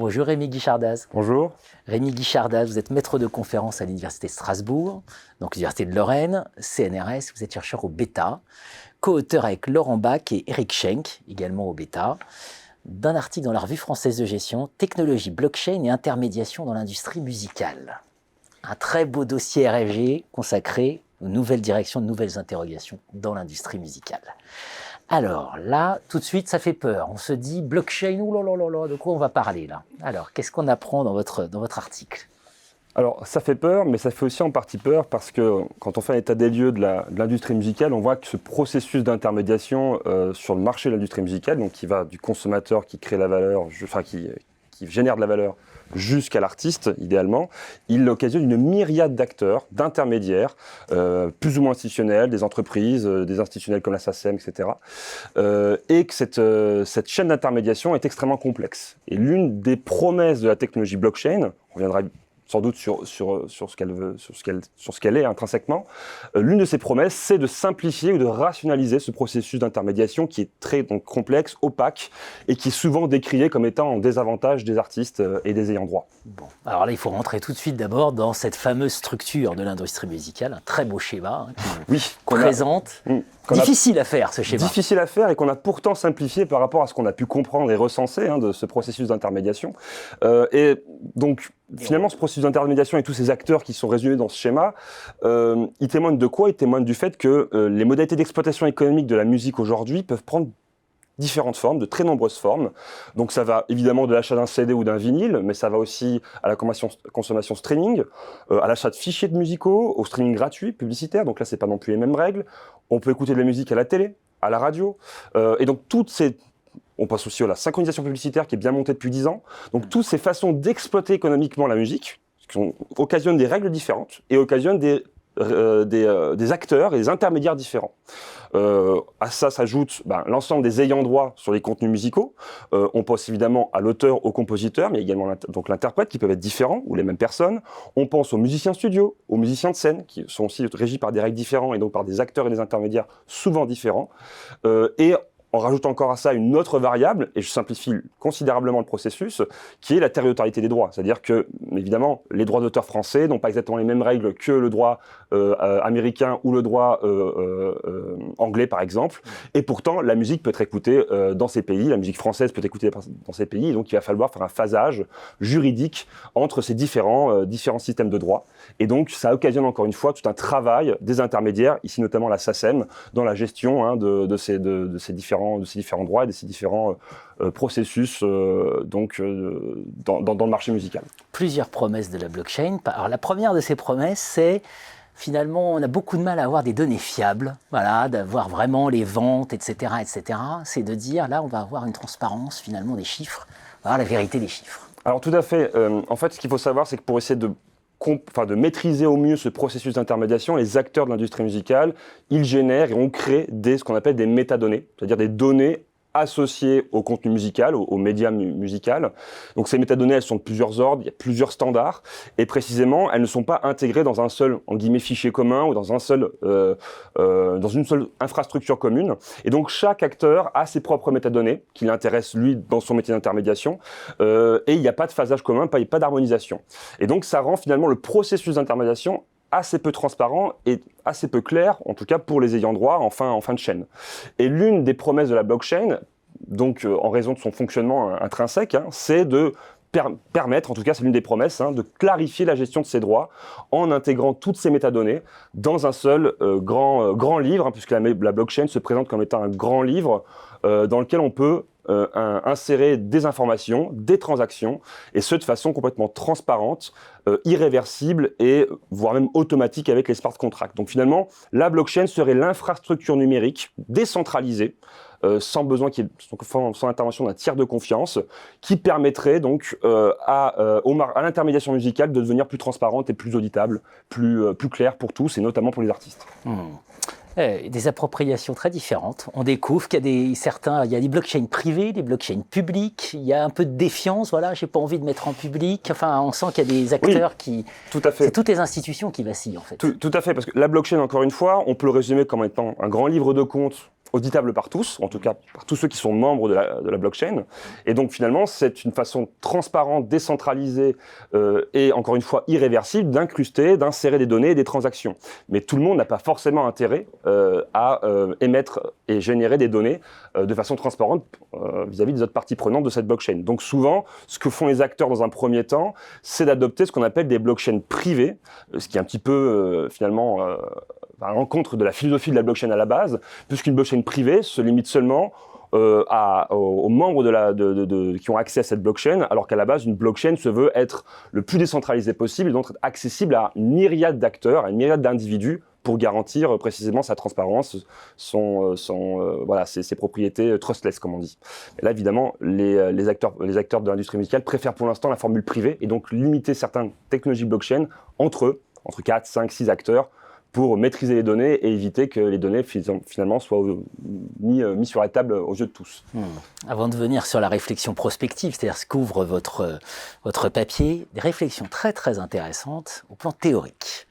Bonjour Rémi Guichardaz. Bonjour. Rémi Guichardaz, vous êtes maître de conférence à l'Université de Strasbourg, donc l'Université de Lorraine, CNRS, vous êtes chercheur au Beta, co-auteur avec Laurent Bach et Eric Schenk, également au Beta, d'un article dans la Revue française de gestion, Technologie, blockchain et intermédiation dans l'industrie musicale. Un très beau dossier RFG consacré aux nouvelles directions, de nouvelles interrogations dans l'industrie musicale. Alors là, tout de suite, ça fait peur. On se dit blockchain, ouh, de quoi on va parler là? Alors, qu'est-ce qu'on apprend dans votre article? Alors, ça fait peur, mais ça fait aussi en partie peur parce que quand on fait un état des lieux de l'industrie musicale, on voit que ce processus d'intermédiation sur le marché de l'industrie musicale, donc qui va du consommateur qui crée la valeur, qui génère de la valeur, jusqu'à l'artiste, idéalement, il occasionne une myriade d'acteurs, d'intermédiaires, plus ou moins institutionnels, des entreprises, des institutionnels comme la SACEM, etc. Et que cette chaîne d'intermédiation est extrêmement complexe. Et l'une des promesses de la technologie blockchain, on reviendra sans doute sur ce qu'elle est intrinsèquement. L'une de ces promesses, c'est de simplifier ou de rationaliser ce processus d'intermédiation qui est très complexe, opaque et qui est souvent décrié comme étant en désavantage des artistes et des ayants droit. Bon, alors là, il faut rentrer tout de suite d'abord dans cette fameuse structure de l'industrie musicale, un très beau schéma qui présente. Difficile à faire, ce schéma. Difficile à faire et qu'on a pourtant simplifié par rapport à ce qu'on a pu comprendre et recenser de ce processus d'intermédiation. Et donc, finalement, ce processus d'intermédiation et tous ces acteurs qui sont résumés dans ce schéma, ils témoignent de quoi? Ils témoignent du fait que les modalités d'exploitation économique de la musique aujourd'hui peuvent prendre différentes formes, de très nombreuses formes. Donc ça va évidemment de l'achat d'un CD ou d'un vinyle, mais ça va aussi à la consommation streaming, à l'achat de fichiers de musicaux, au streaming gratuit, publicitaire, donc là c'est pas non plus les mêmes règles. On peut écouter de la musique à la télé, à la radio, et donc on passe aussi à la synchronisation publicitaire qui est bien montée depuis 10 ans. Donc toutes ces façons d'exploiter économiquement la musique occasionnent des règles différentes et occasionnent des acteurs et des intermédiaires différents. À ça s'ajoute l'ensemble des ayants droit sur les contenus musicaux. On pense évidemment à l'auteur, au compositeur, mais également donc l'interprète qui peuvent être différents ou les mêmes personnes. On pense aux musiciens studio, aux musiciens de scène qui sont aussi régis par des règles différentes et donc par des acteurs et des intermédiaires souvent différents. Et on rajoute encore à ça une autre variable, et je simplifie considérablement le processus, qui est la territorialité des droits. C'est-à-dire que, évidemment, les droits d'auteur français n'ont pas exactement les mêmes règles que le droit américain ou le droit anglais, par exemple. Et pourtant, la musique peut être écoutée dans ces pays, la musique française peut être écoutée dans ces pays, et donc il va falloir faire un phasage juridique entre ces différents systèmes de droit. Et donc, ça occasionne encore une fois tout un travail des intermédiaires, ici notamment la SACEM, dans la gestion de ces différents droits et de ces différents processus dans le marché musical. Plusieurs promesses de la blockchain. Alors la première de ces promesses, c'est finalement on a beaucoup de mal à avoir des données fiables, d'avoir vraiment les ventes, etc. C'est de dire là on va avoir une transparence finalement des chiffres, la vérité des chiffres. Alors tout à fait. En fait, ce qu'il faut savoir, c'est que pour essayer de maîtriser au mieux ce processus d'intermédiation, les acteurs de l'industrie musicale, ils génèrent et on crée ce qu'on appelle des métadonnées, c'est-à-dire des données associées au contenu musical, au média musical. Donc ces métadonnées, elles sont de plusieurs ordres, il y a plusieurs standards, et précisément, elles ne sont pas intégrées dans un seul, en guillemets, fichier commun ou dans une seule infrastructure commune. Et donc chaque acteur a ses propres métadonnées qui l'intéressent, lui, dans son métier d'intermédiation, et il n'y a pas de phasage commun, pas d'harmonisation. Et donc ça rend finalement le processus d'intermédiation assez peu transparent et assez peu clair, en tout cas pour les ayants droit en fin de chaîne. Et l'une des promesses de la blockchain, donc en raison de son fonctionnement intrinsèque, c'est de permettre, en tout cas c'est l'une des promesses, de clarifier la gestion de ces droits en intégrant toutes ces métadonnées dans un seul grand livre, puisque la blockchain se présente comme étant un grand livre dans lequel on peut insérer des informations, des transactions, et ce de façon complètement transparente, irréversible et voire même automatique avec les smart contracts. Donc finalement, la blockchain serait l'infrastructure numérique décentralisée, sans intervention d'un tiers de confiance, qui permettrait donc à l'intermédiation musicale de devenir plus transparente et plus auditable, plus claire pour tous et notamment pour les artistes. Des appropriations très différentes. On découvre qu'il y a des blockchains privées, des blockchains publiques, il y a un peu de défiance, j'ai pas envie de mettre en public, on sent qu'il y a des acteurs tout à fait. C'est toutes les institutions qui vacillent en fait. Tout à fait, parce que la blockchain, encore une fois, on peut le résumer comme étant un grand livre de comptes, auditable par tous, en tout cas par tous ceux qui sont membres de la blockchain. Et donc finalement, c'est une façon transparente, décentralisée et encore une fois irréversible d'incruster, d'insérer des données et des transactions. Mais tout le monde n'a pas forcément intérêt à émettre et générer des données de façon transparente vis-à-vis des autres parties prenantes de cette blockchain. Donc souvent, ce que font les acteurs dans un premier temps, c'est d'adopter ce qu'on appelle des blockchains privées, ce qui est un petit peu finalement à l'encontre de la philosophie de la blockchain à la base, puisqu'une blockchain privée se limite seulement aux membres qui ont accès à cette blockchain, alors qu'à la base, une blockchain se veut être le plus décentralisée possible et donc être accessible à une myriade d'acteurs, à une myriade d'individus pour garantir précisément sa transparence, ses propriétés trustless, comme on dit. Et là, évidemment, les acteurs de l'industrie musicale préfèrent pour l'instant la formule privée et donc limiter certaines technologies blockchain entre 4, 5, 6 acteurs, pour maîtriser les données et éviter que les données finalement soient mis sur la table aux yeux de tous. Avant de venir sur la réflexion prospective, c'est-à-dire ce qu'ouvre votre papier, des réflexions très très intéressantes au plan théorique.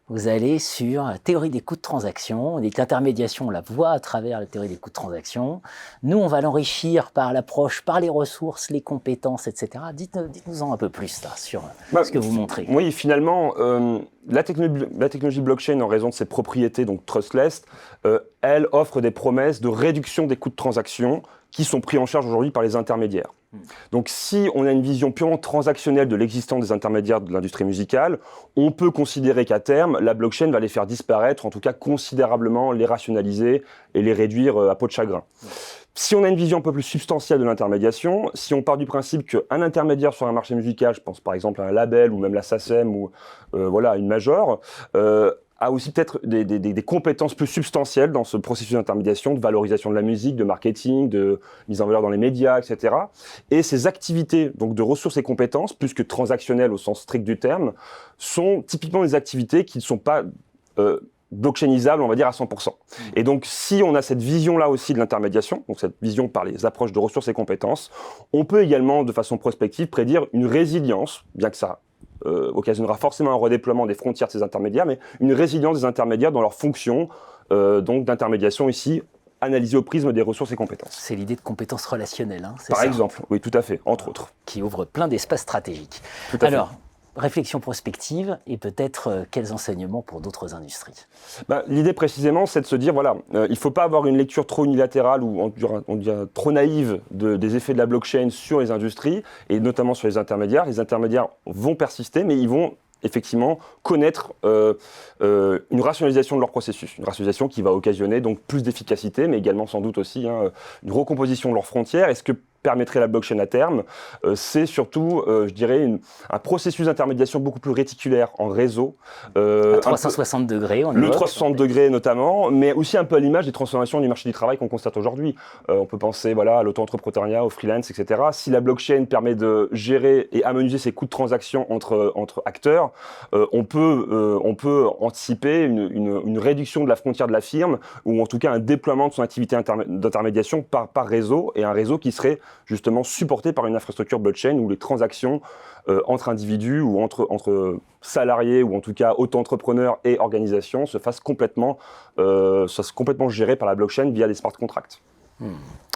Vous allez sur la théorie des coûts de transaction, l'intermédiation, on la voit à travers la théorie des coûts de transaction. Nous, on va l'enrichir par l'approche, par les ressources, les compétences, etc. Dites-nous-en un peu plus là, sur ce que vous montrez. Oui, finalement, la technologie blockchain, en raison de ses propriétés donc trustless, elle offre des promesses de réduction des coûts de transaction qui sont pris en charge aujourd'hui par les intermédiaires. Donc si on a une vision purement transactionnelle de l'existence des intermédiaires de l'industrie musicale, on peut considérer qu'à terme, la blockchain va les faire disparaître, en tout cas considérablement les rationaliser et les réduire à peau de chagrin. Si on a une vision un peu plus substantielle de l'intermédiation, si on part du principe qu'un intermédiaire sur un marché musical, je pense par exemple à un label ou même la SACEM ou une major, a aussi peut-être des compétences plus substantielles dans ce processus d'intermédiation, de valorisation de la musique, de marketing, de mise en valeur dans les médias, etc. Et ces activités donc de ressources et compétences, plus que transactionnelles au sens strict du terme, sont typiquement des activités qui ne sont pas blockchainisables, on va dire, à 100%. Et donc, si on a cette vision-là aussi de l'intermédiation, donc cette vision par les approches de ressources et compétences, on peut également, de façon prospective, prédire une résilience, bien que ça occasionnera forcément un redéploiement des frontières de ces intermédiaires, mais une résilience des intermédiaires dans leur fonction donc d'intermédiation ici, analysée au prisme des ressources et compétences. C'est l'idée de compétences relationnelles, hein, c'est Par ça ? exemple, oui, tout à fait, entre autres. Qui ouvre plein d'espaces stratégiques. Tout à fait. Réflexion prospective et peut-être quels enseignements pour d'autres industries ? L'idée précisément, c'est de se dire, il ne faut pas avoir une lecture trop unilatérale ou on dirait trop naïve des effets de la blockchain sur les industries et notamment sur les intermédiaires. Les intermédiaires vont persister, mais ils vont effectivement connaître une rationalisation de leur processus, une rationalisation qui va occasionner donc plus d'efficacité, mais également sans doute aussi une recomposition de leurs frontières. Est-ce que permettrait la blockchain à terme, c'est surtout, je dirais, un processus d'intermédiation beaucoup plus réticulaire en réseau. À 360 degrés, on le 360 degrés notamment, mais aussi un peu à l'image des transformations du marché du travail qu'on constate aujourd'hui. On peut penser à l'auto-entrepreneuriat, au freelance, etc. Si la blockchain permet de gérer et amenuiser ces coûts de transaction entre acteurs, on peut anticiper une réduction de la frontière de la firme, ou en tout cas un déploiement de son activité d'intermédiation par réseau, et un réseau qui serait justement supporté par une infrastructure blockchain où les transactions entre individus ou entre salariés ou en tout cas auto-entrepreneurs et organisations se fassent complètement gérées par la blockchain via des smart contracts.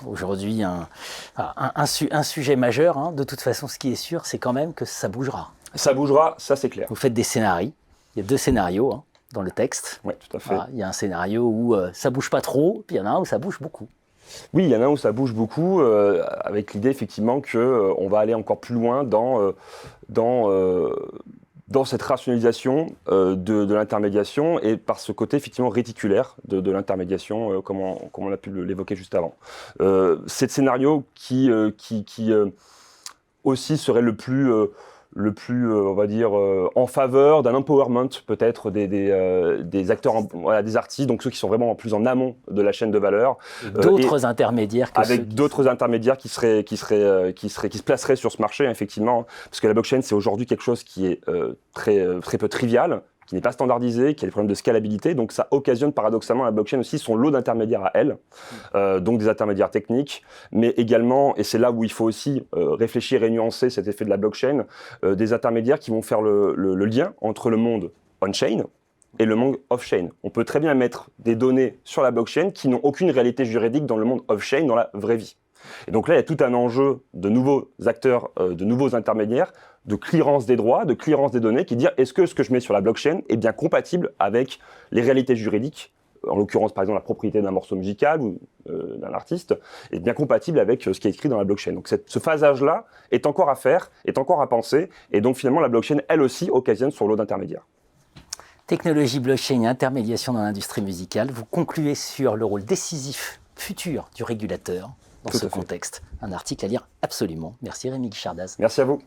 Aujourd'hui, un sujet majeur, hein. De toute façon, ce qui est sûr, c'est quand même que ça bougera. Ça bougera, ça c'est clair. Vous faites des scénarios, il y a 2 scénarios dans le texte. Oui, tout à fait. Il y a un scénario où ça bouge pas trop, puis il y en a un où ça bouge beaucoup. Oui, il y en a un où ça bouge beaucoup, avec l'idée effectivement qu'on va aller encore plus loin dans cette rationalisation de l'intermédiation et par ce côté effectivement réticulaire de l'intermédiation, comme on a pu l'évoquer juste avant. C'est le scénario qui aussi serait le plus on va dire, en faveur d'un empowerment peut-être des acteurs, des artistes, donc ceux qui sont vraiment plus en amont de la chaîne de valeur. D'autres intermédiaires. Avec d'autres intermédiaires qui se placeraient sur ce marché, effectivement, parce que la blockchain, c'est aujourd'hui quelque chose qui est très peu trivial, qui n'est pas standardisé, qui a des problèmes de scalabilité, donc ça occasionne paradoxalement à la blockchain aussi son lot d'intermédiaires à elle, donc des intermédiaires techniques, mais également, et c'est là où il faut aussi réfléchir et nuancer cet effet de la blockchain, des intermédiaires qui vont faire le lien entre le monde on-chain, et le monde off-chain. On peut très bien mettre des données sur la blockchain qui n'ont aucune réalité juridique dans le monde off-chain, dans la vraie vie. Et donc là, il y a tout un enjeu de nouveaux acteurs, de nouveaux intermédiaires, de clearance des droits, de clearance des données, qui disent est-ce que ce que je mets sur la blockchain est bien compatible avec les réalités juridiques, en l'occurrence par exemple la propriété d'un morceau musical ou d'un artiste, est bien compatible avec ce qui est écrit dans la blockchain. Donc ce phasage-là est encore à faire, est encore à penser, et donc finalement la blockchain, elle aussi, occasionne son lot d'intermédiaires. Technologie blockchain et intermédiation dans l'industrie musicale, vous concluez sur le rôle décisif futur du régulateur dans ce contexte. Un article à lire absolument. Merci Rémi Guichardaz. Merci à vous.